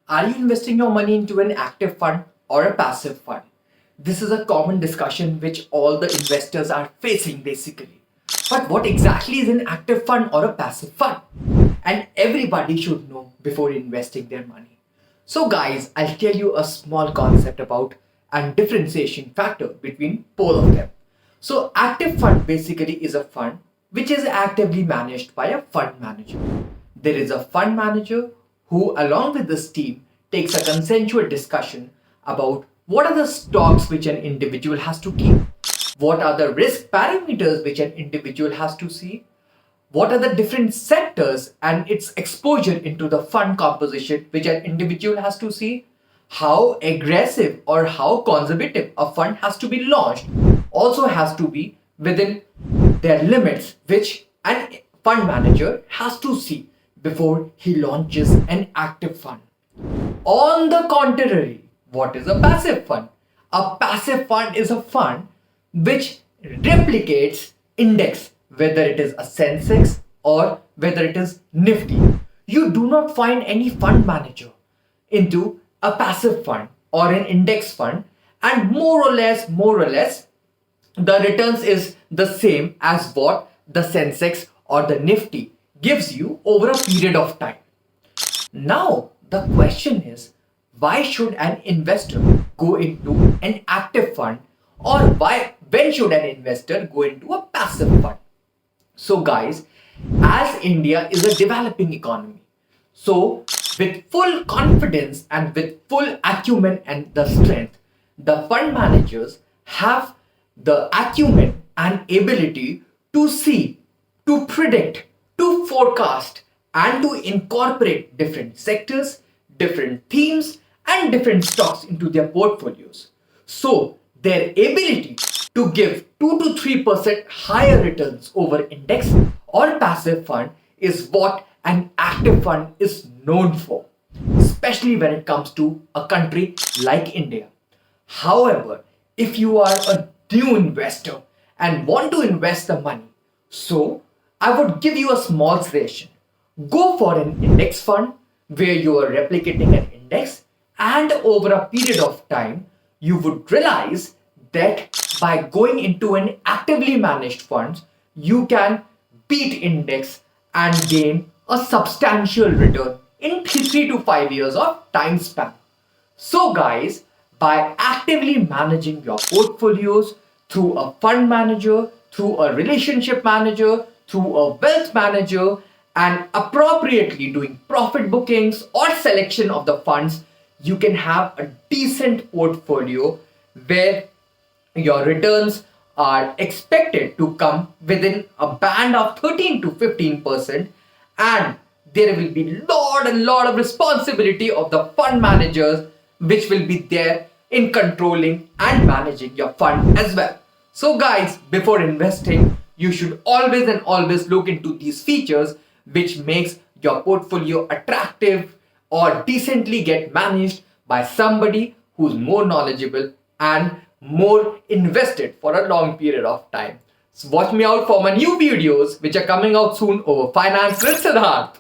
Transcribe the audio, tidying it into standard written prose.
Are you investing your money into an active fund or a passive fund? This is a common discussion which all the investors are facing basically. But what exactly is an active fund or a passive fund? And everybody should know before investing their money. So guys, I'll tell you a small concept about and differentiation factor between both of them. So active fund basically is a fund which is actively managed by a fund manager. There is a fund manager who along with this team takes a consensual discussion about what are the stocks which an individual has to keep, what are the risk parameters which an individual has to see, what are the different sectors and its exposure into the fund composition which an individual has to see, how aggressive or how conservative a fund has to be launched also has to be within their limits which an fund manager has to see before he launches an active fund. On the contrary, what is a passive fund? A passive fund is a fund which replicates index, whether it is a Sensex or whether it is Nifty. You do not find any fund manager into a passive fund or an index fund, and more or less, the returns is the same as what the Sensex or the Nifty gives you over a period of time. Now, the question is, why should an investor go into an active fund or when should an investor go into a passive fund? So guys, as India is a developing economy, so with full confidence and with full acumen and the strength, the fund managers have the acumen and ability to see, to predict, to forecast and to incorporate different sectors, different themes and different stocks into their portfolios. So their ability to give 2 to 3% higher returns over index or passive fund is what an active fund is known for, especially when it comes to a country like India. However, if you are a new investor and want to invest the money, so I would give you a small suggestion. Go for an index fund where you are replicating an index, and over a period of time, you would realize that by going into an actively managed fund, you can beat index and gain a substantial return in 3 to 5 years of time span. So guys, by actively managing your portfolios through a fund manager, through a relationship manager, through a wealth manager, and appropriately doing profit bookings or selection of the funds, you can have a decent portfolio where your returns are expected to come within a band of 13 to 15%, and there will be lot of responsibility of the fund managers which will be there in controlling and managing your fund as well. So guys, before investing, you should always look into these features which makes your portfolio attractive or decently get managed by somebody who's more knowledgeable and more invested for a long period of time. So watch me out for my new videos which are coming out soon over Finance with Siddharth.